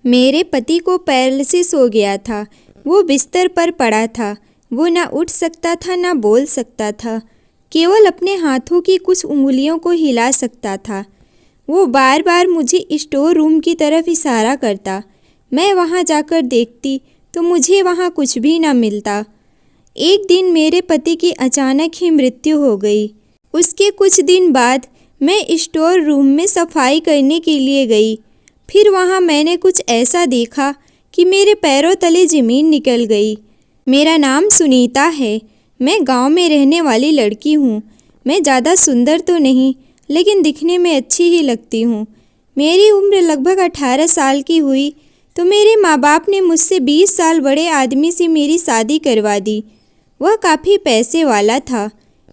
मेरे पति को पैरालिसिस हो गया था। वो बिस्तर पर पड़ा था। वो ना उठ सकता था ना बोल सकता था। केवल अपने हाथों की कुछ उंगलियों को हिला सकता था। वो बार बार मुझे स्टोर रूम की तरफ इशारा करता। मैं वहाँ जाकर देखती तो मुझे वहाँ कुछ भी ना मिलता। एक दिन मेरे पति की अचानक ही मृत्यु हो गई। उसके कुछ दिन बाद मैं स्टोर रूम में सफाई करने के लिए गई। फिर वहाँ मैंने कुछ ऐसा देखा कि मेरे पैरों तले ज़मीन निकल गई। मेरा नाम सुनीता है। मैं गांव में रहने वाली लड़की हूँ। मैं ज़्यादा सुंदर तो नहीं, लेकिन दिखने में अच्छी ही लगती हूँ। मेरी उम्र लगभग 18 साल की हुई तो मेरे माँ बाप ने मुझसे 20 साल बड़े आदमी से मेरी शादी करवा दी। वह काफ़ी पैसे वाला था,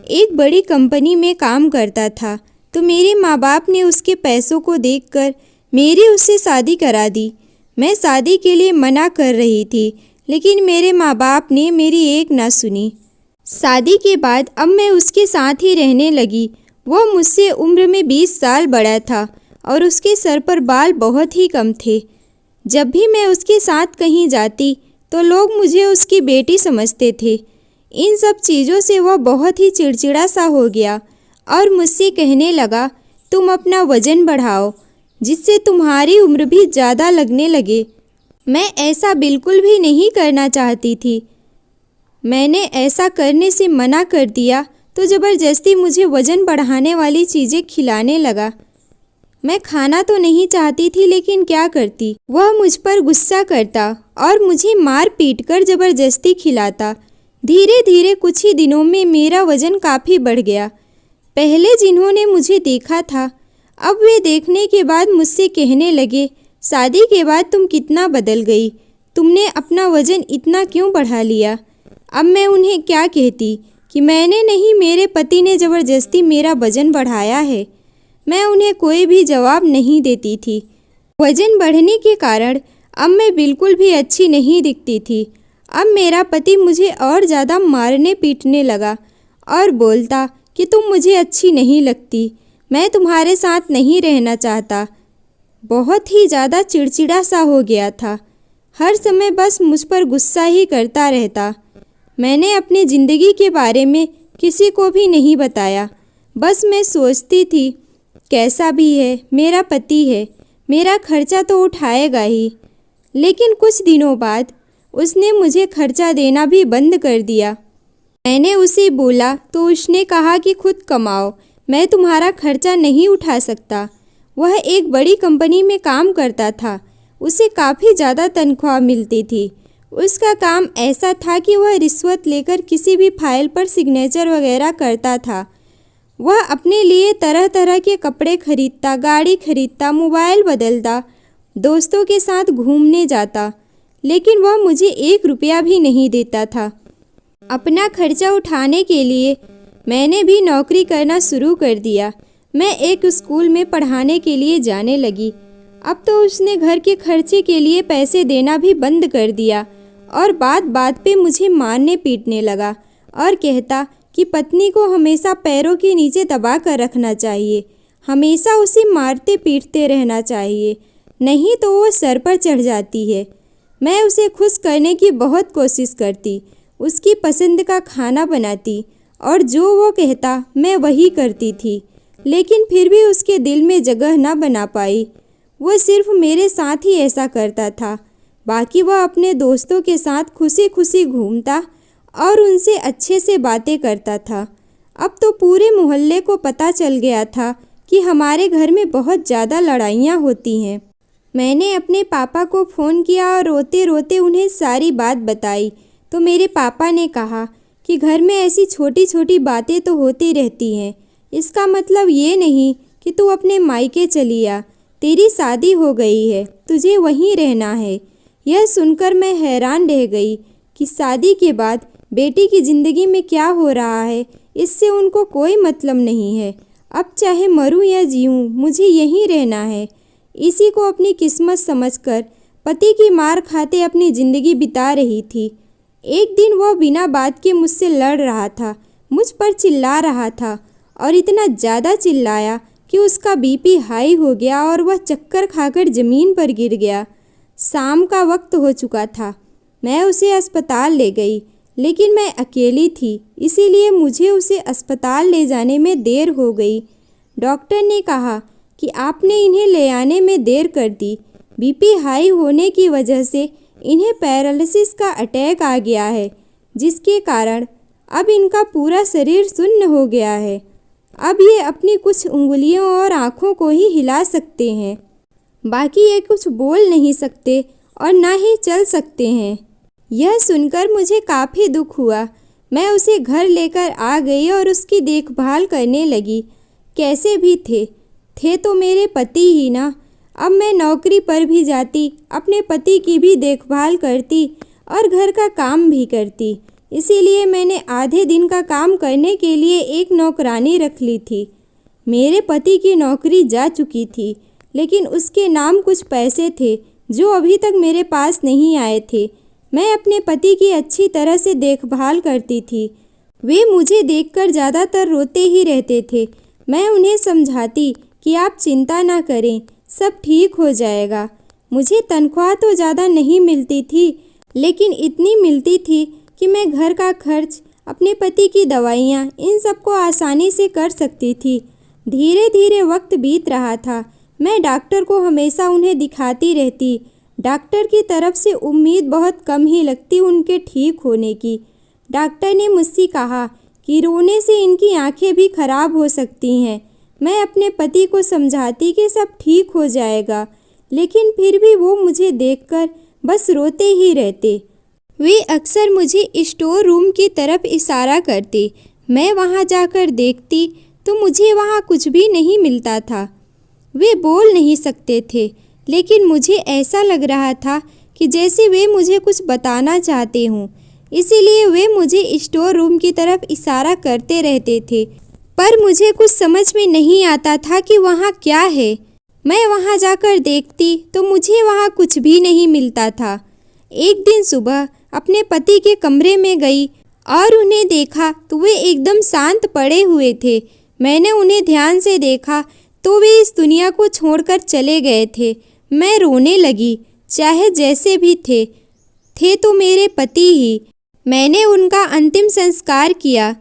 एक बड़ी कंपनी में काम करता था। तो मेरे माँ बाप ने उसके पैसों को देखकर मेरी उससे शादी करा दी। मैं शादी के लिए मना कर रही थी, लेकिन मेरे माँ बाप ने मेरी एक ना सुनी। शादी के बाद अब मैं उसके साथ ही रहने लगी। वो मुझसे उम्र में 20 साल बड़ा था और उसके सर पर बाल बहुत ही कम थे। जब भी मैं उसके साथ कहीं जाती तो लोग मुझे उसकी बेटी समझते थे। इन सब चीज़ों से वह बहुत ही चिड़चिड़ा सा हो गया और मुझसे कहने लगा, तुम अपना वज़न बढ़ाओ जिससे तुम्हारी उम्र भी ज़्यादा लगने लगे। मैं ऐसा बिल्कुल भी नहीं करना चाहती थी। मैंने ऐसा करने से मना कर दिया तो ज़बरदस्ती मुझे वज़न बढ़ाने वाली चीज़ें खिलाने लगा। मैं खाना तो नहीं चाहती थी, लेकिन क्या करती। वह मुझ पर गुस्सा करता और मुझे मार पीट कर ज़बरदस्ती खिलाता। धीरे धीरे कुछ ही दिनों में मेरा वज़न काफ़ी बढ़ गया। पहले जिन्होंने मुझे देखा था, अब वे देखने के बाद मुझसे कहने लगे, शादी के बाद तुम कितना बदल गई, तुमने अपना वज़न इतना क्यों बढ़ा लिया। अब मैं उन्हें क्या कहती कि मैंने नहीं, मेरे पति ने ज़बरदस्ती मेरा वज़न बढ़ाया है। मैं उन्हें कोई भी जवाब नहीं देती थी। वज़न बढ़ने के कारण अब मैं बिल्कुल भी अच्छी नहीं दिखती थी। अब मेरा पति मुझे और ज़्यादा मारने पीटने लगा और बोलता कि तुम मुझे अच्छी नहीं लगती, मैं तुम्हारे साथ नहीं रहना चाहता। बहुत ही ज़्यादा चिड़चिड़ा सा हो गया था। हर समय बस मुझ पर गुस्सा ही करता रहता। मैंने अपनी ज़िंदगी के बारे में किसी को भी नहीं बताया। बस मैं सोचती थी, कैसा भी है मेरा पति है, मेरा खर्चा तो उठाएगा ही। लेकिन कुछ दिनों बाद उसने मुझे खर्चा देना भी बंद कर दिया। मैंने उसे बोला तो उसने कहा कि खुद कमाओ, मैं तुम्हारा खर्चा नहीं उठा सकता। वह एक बड़ी कंपनी में काम करता था। उसे काफ़ी ज़्यादा तनख्वाह मिलती थी। उसका काम ऐसा था कि वह रिश्वत लेकर किसी भी फाइल पर सिग्नेचर वगैरह करता था। वह अपने लिए तरह तरह के कपड़े खरीदता, गाड़ी खरीदता, मोबाइल बदलता, दोस्तों के साथ घूमने जाता, लेकिन वह मुझे 1 रुपया भी नहीं देता था। अपना खर्चा उठाने के लिए मैंने भी नौकरी करना शुरू कर दिया। मैं एक स्कूल में पढ़ाने के लिए जाने लगी। अब तो उसने घर के खर्चे के लिए पैसे देना भी बंद कर दिया और बात बात पे मुझे मारने पीटने लगा और कहता कि पत्नी को हमेशा पैरों के नीचे दबा कर रखना चाहिए, हमेशा उसे मारते पीटते रहना चाहिए, नहीं तो वो सर पर चढ़ जाती है। मैं उसे खुश करने की बहुत कोशिश करती, उसकी पसंद का खाना बनाती और जो वो कहता मैं वही करती थी, लेकिन फिर भी उसके दिल में जगह न बना पाई। वो सिर्फ मेरे साथ ही ऐसा करता था, बाकी वह अपने दोस्तों के साथ खुशी खुशी घूमता और उनसे अच्छे से बातें करता था। अब तो पूरे मोहल्ले को पता चल गया था कि हमारे घर में बहुत ज़्यादा लड़ाइयाँ होती हैं। मैंने अपने पापा को फ़ोन किया और रोते रोते उन्हें सारी बात बताई तो मेरे पापा ने कहा कि घर में ऐसी छोटी छोटी बातें तो होती रहती हैं, इसका मतलब ये नहीं कि तू अपने मायके चली आ, तेरी शादी हो गई है, तुझे वहीं रहना है। यह सुनकर मैं हैरान रह गई कि शादी के बाद बेटी की ज़िंदगी में क्या हो रहा है, इससे उनको कोई मतलब नहीं है। अब चाहे मरूं या जीऊं, मुझे यहीं रहना है। इसी को अपनी किस्मत समझकर पति की मार खाते अपनी ज़िंदगी बिता रही थी। एक दिन वह बिना बात के मुझसे लड़ रहा था, मुझ पर चिल्ला रहा था और इतना ज़्यादा चिल्लाया कि उसका बीपी हाई हो गया और वह चक्कर खाकर ज़मीन पर गिर गया। शाम का वक्त हो चुका था। मैं उसे अस्पताल ले गई, लेकिन मैं अकेली थी, इसीलिए मुझे उसे अस्पताल ले जाने में देर हो गई। डॉक्टर ने कहा कि आपने इन्हें ले आने में देर कर दी। बीपी हाई होने की वजह से इन्हें पैरालिसिस का अटैक आ गया है, जिसके कारण अब इनका पूरा शरीर सुन्न हो गया है। अब ये अपनी कुछ उंगलियों और आँखों को ही हिला सकते हैं, बाकी ये कुछ बोल नहीं सकते और ना ही चल सकते हैं। यह सुनकर मुझे काफ़ी दुख हुआ। मैं उसे घर लेकर आ गई और उसकी देखभाल करने लगी। कैसे भी थे तो मेरे पति ही ना। अब मैं नौकरी पर भी जाती, अपने पति की भी देखभाल करती और घर का काम भी करती। इसीलिए मैंने आधे दिन का काम करने के लिए एक नौकरानी रख ली थी। मेरे पति की नौकरी जा चुकी थी, लेकिन उसके नाम कुछ पैसे थे जो अभी तक मेरे पास नहीं आए थे। मैं अपने पति की अच्छी तरह से देखभाल करती थी। वे मुझे देखकर ज़्यादातर रोते ही रहते थे। मैं उन्हें समझाती कि आप चिंता ना करें, सब ठीक हो जाएगा। मुझे तनख्वाह तो ज़्यादा नहीं मिलती थी, लेकिन इतनी मिलती थी कि मैं घर का खर्च, अपने पति की दवाइयाँ, इन सबको आसानी से कर सकती थी। धीरे धीरे वक्त बीत रहा था। मैं डॉक्टर को हमेशा उन्हें दिखाती रहती। डॉक्टर की तरफ से उम्मीद बहुत कम ही लगती उनके ठीक होने की। डॉक्टर ने मुझसे कहा कि रोने से इनकी आंखें भी खराब हो सकती हैं। मैं अपने पति को समझाती कि सब ठीक हो जाएगा, लेकिन फिर भी वो मुझे देखकर बस रोते ही रहते। वे अक्सर मुझे स्टोर रूम की तरफ इशारा करते। मैं वहाँ जाकर देखती तो मुझे वहाँ कुछ भी नहीं मिलता था। वे बोल नहीं सकते थे, लेकिन मुझे ऐसा लग रहा था कि जैसे वे मुझे कुछ बताना चाहते हों। इसीलिए वे मुझे स्टोर रूम की तरफ इशारा करते रहते थे, पर मुझे कुछ समझ में नहीं आता था कि वहाँ क्या है। मैं वहाँ जाकर देखती तो मुझे वहाँ कुछ भी नहीं मिलता था। एक दिन सुबह अपने पति के कमरे में गई और उन्हें देखा तो वे एकदम शांत पड़े हुए थे। मैंने उन्हें ध्यान से देखा तो वे इस दुनिया को छोड़कर चले गए थे। मैं रोने लगी। चाहे जैसे भी थे तो मेरे पति ही। मैंने उनका अंतिम संस्कार किया।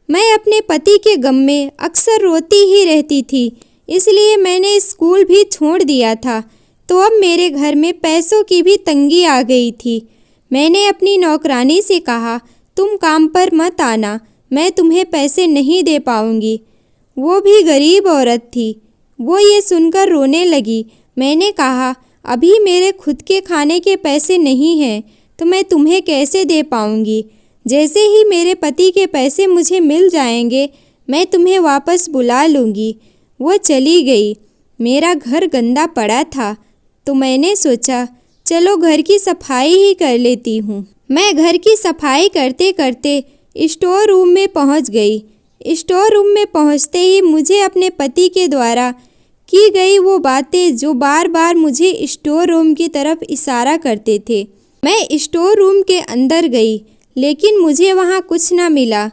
मैं अपने पति के गम में अक्सर रोती ही रहती थी, इसलिए मैंने स्कूल भी छोड़ दिया था। तो अब मेरे घर में पैसों की भी तंगी आ गई थी। मैंने अपनी नौकरानी से कहा, तुम काम पर मत आना, मैं तुम्हें पैसे नहीं दे पाऊंगी। वो भी गरीब औरत थी। वो ये सुनकर रोने लगी। मैंने कहा, अभी मेरे खुद के खाने के पैसे नहीं हैं, तो मैं तुम्हें कैसे दे पाऊंगी। जैसे ही मेरे पति के पैसे मुझे मिल जाएंगे, मैं तुम्हें वापस बुला लूँगी। वो चली गई। मेरा घर गंदा पड़ा था, तो मैंने सोचा चलो घर की सफाई ही कर लेती हूँ। मैं घर की सफाई करते करते स्टोर रूम में पहुँच गई। स्टोर रूम में पहुँचते ही मुझे अपने पति के द्वारा की गई वो बातें जो बार बार मुझे स्टोर रूम की तरफ इशारा करते थे। मैं स्टोर रूम के अंदर गई, लेकिन मुझे वहाँ कुछ न मिला।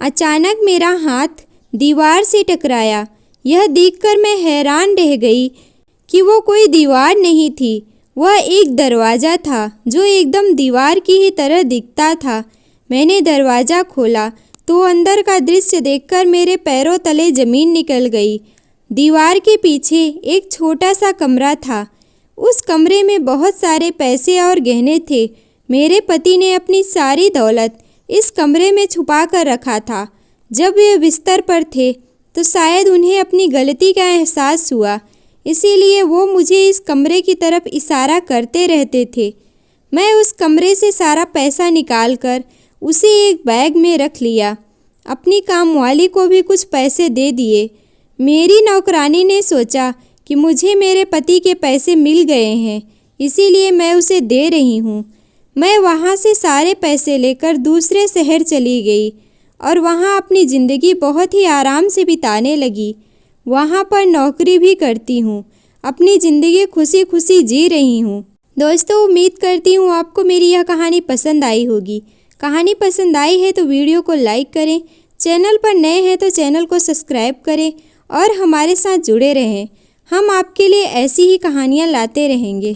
अचानक मेरा हाथ दीवार से टकराया। यह देखकर मैं हैरान रह गई कि वो कोई दीवार नहीं थी, वह एक दरवाज़ा था जो एकदम दीवार की ही तरह दिखता था। मैंने दरवाज़ा खोला तो अंदर का दृश्य देखकर मेरे पैरों तले ज़मीन निकल गई। दीवार के पीछे एक छोटा सा कमरा था। उस कमरे में बहुत सारे पैसे और गहने थे। मेरे पति ने अपनी सारी दौलत इस कमरे में छुपा कर रखा था। जब वे बिस्तर पर थे तो शायद उन्हें अपनी गलती का एहसास हुआ, इसीलिए वो मुझे इस कमरे की तरफ इशारा करते रहते थे। मैं उस कमरे से सारा पैसा निकालकर उसे एक बैग में रख लिया। अपनी कामवाली को भी कुछ पैसे दे दिए। मेरी नौकरानी ने सोचा कि मुझे मेरे पति के पैसे मिल गए हैं, इसीलिए मैं उसे दे रही हूँ। मैं वहाँ से सारे पैसे लेकर दूसरे शहर चली गई और वहाँ अपनी ज़िंदगी बहुत ही आराम से बिताने लगी। वहाँ पर नौकरी भी करती हूँ, अपनी ज़िंदगी खुशी खुशी जी रही हूँ। दोस्तों, उम्मीद करती हूँ आपको मेरी यह कहानी पसंद आई होगी। कहानी पसंद आई है तो वीडियो को लाइक करें, चैनल पर नए हैं तो चैनल को सब्सक्राइब करें और हमारे साथ जुड़े रहें। हम आपके लिए ऐसी ही कहानियाँ लाते रहेंगे।